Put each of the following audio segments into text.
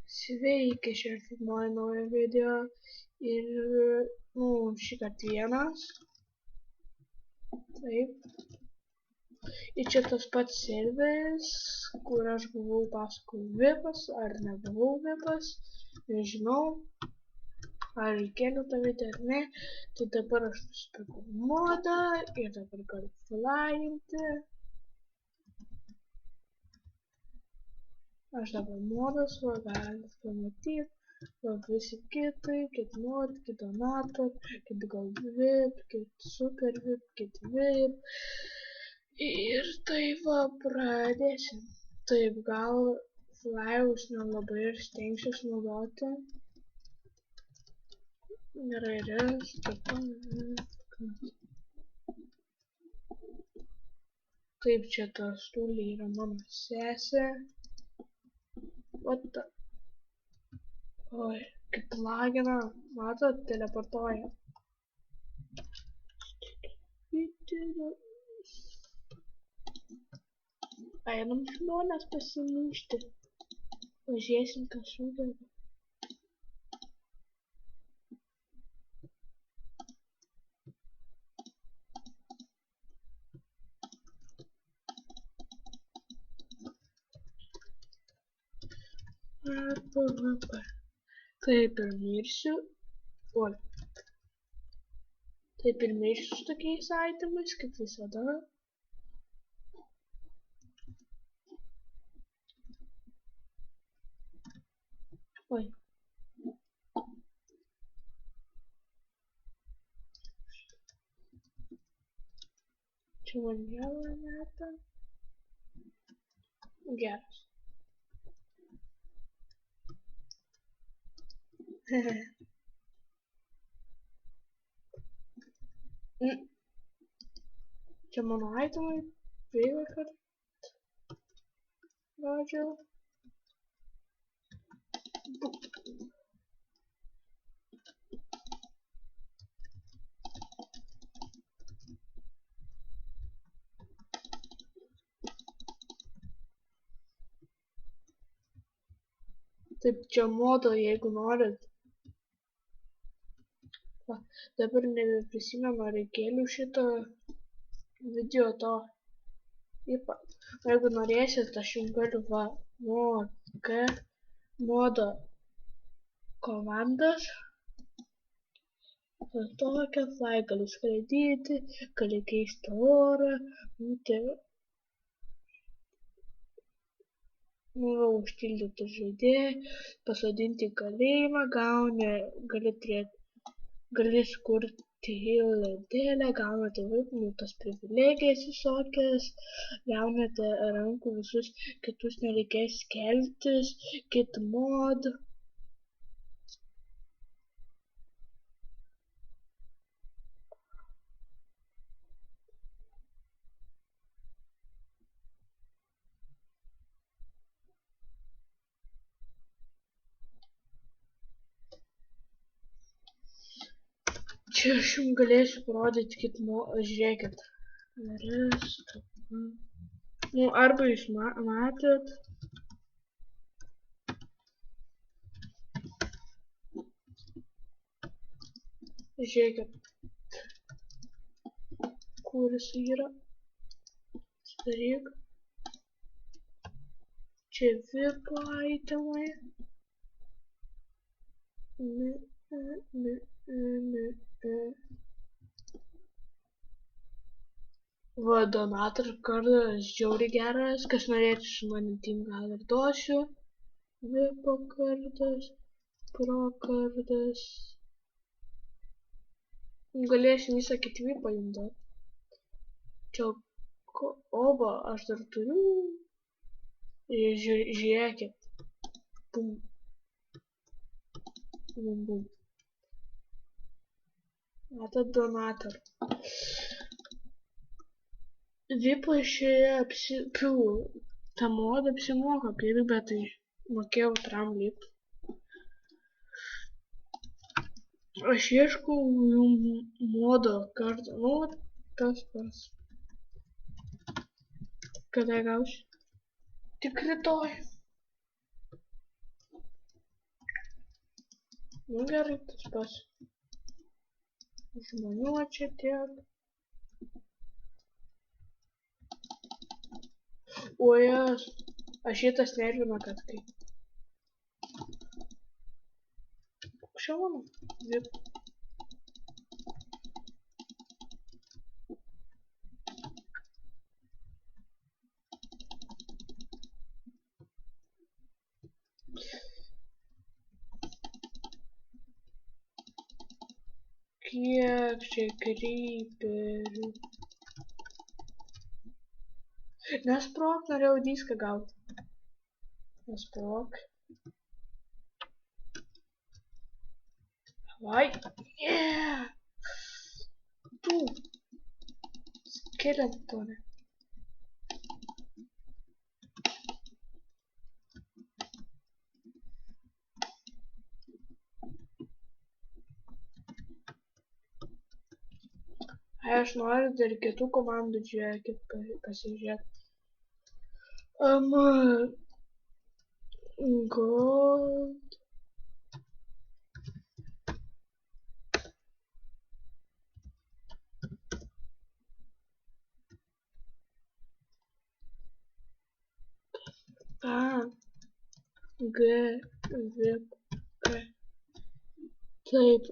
Sveiki, šiandien filmuoju naują video ir, šį kartą vienas. Taip. Ir čia tas pats serveris, kur aš buvau paskui vipas, ar nebuvau vipas, nežinau, ar įkėliau tą video ar ne. Tai dabar aš nusipirkau modą ir dabar galiu flyinti. Aš dabar modas, va, galit pamatyti, va, visi kitai, kit mod, kit donator, kit gold vip, kit super vip, kit vip. Ir tai va, pradėsim. Taip, gal flyaus nelabai ir stengsiuos naudoti. Taip, čia ta stulė yra mano sesė. What the... Oi, kaip lagina, matot, teleportuoja. Einam žmonės pasimušti. Pažiūrėsim, kas sugeba. Taip ir mirsiu. Oi. Taip ir mirsiu su tokiais itemais, kaip visada. Oi. Čia man vėl meta. Geras. Čia mano itemai. Vėl kart. Rodžiau. Taip, čia modo, jeigu norit. Va, dabar nebeprisimenu, ar įkėliau šitą video to. Jeigu norėsit, aš jums galiu va, modo komandas. Tokią fly gali skraidyti, gali keisti orą. Užtildyti žaidėją, pasodinti į kalėjimą, gali skurti lentelę, gaunate tas privilegijas visokias, gaunate rankų visus kitus, nereikės keltis, kit mod. Čia aš jums galėsiu parodyti kit mod, žiūrėkit. Arba jūs matėt. Žiūrėkit. Kur jis yra. Daryk. Čia VIP itemai. Va, donator kardas žiauriai geras, kas norėtų su manim team gal ir duosiu. Vipo kardas, pro kardas. Galėsiu visą kitą vipą jums duoti. Čia, oba, aš dar turiu. Žiūrėkit. Bum. Bum, bum. Matot donator. Vipo išėję tą modą apsimoka pirkti, bet tai mokėjau tram lipt. Aš ieškau modo kartą, tas pats. Kada gausiu? Tik rytoj. Nu gerai, tas pats. Žmonių čia tiek. O jas, aš šitas nervina, kad kai. Šalama. Vip. Kiek čia kryperių. Nesprok, norėjau diską gauti. Nesprok. Vai. Yeah. Tu. Skeletone. Aš noriu dar kitų komandų žiūrėkit, pasižiūrėt. God. G, V, K. Taip.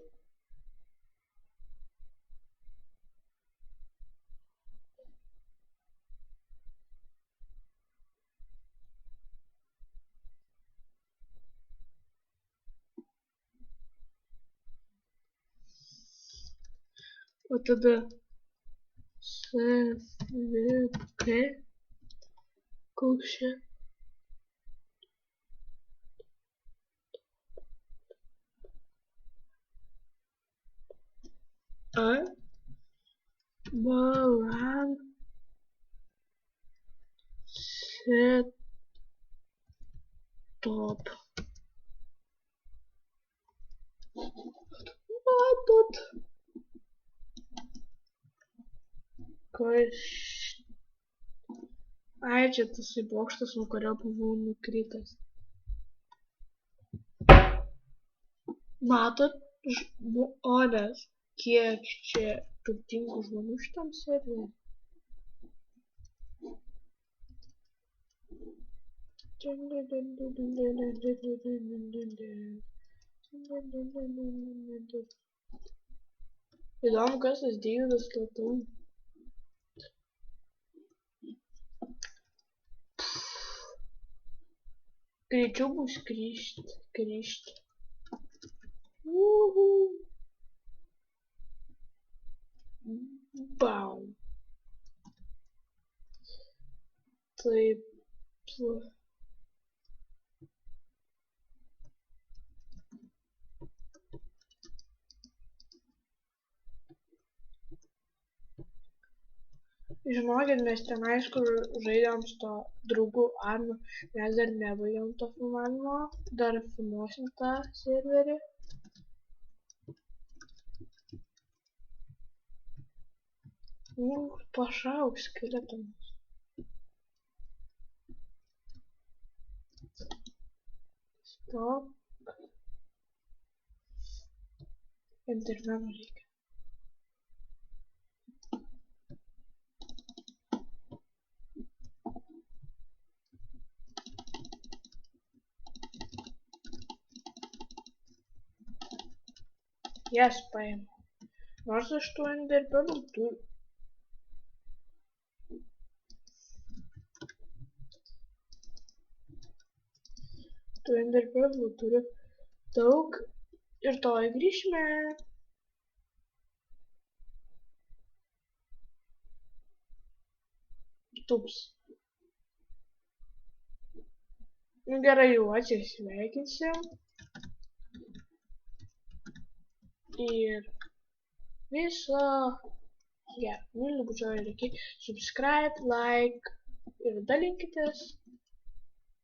O tada S, V, K. Koks čia? A. Balan. Set. Top. Matot. Kas? Ai, čia tasai bokštas, nuo kurio buvau nukritęs. Matot, žmonės, kiek čia turtingų žmonių šitam serveriui. Įdomu, kas tas Deividas Latau. Greičiau bus grįžti. Bam. Taip. Žinokit, mes ten aišku žaidėm su to draugų Arnu, mes dar nebaigėm to filmavimo, dar filmuosim tą serverį. Pašauk skeletonas. Stop. Endermeno reikia. Jas paėmė. Nors aš tų enderpenų turiu. Tų enderpenų turiu daug ir toj grįžime. Tups. Nu gerai, jau atsisveikinsim. Ir viso gero. Myliu, bučiuoju, subscribe, like ir dalinkitės.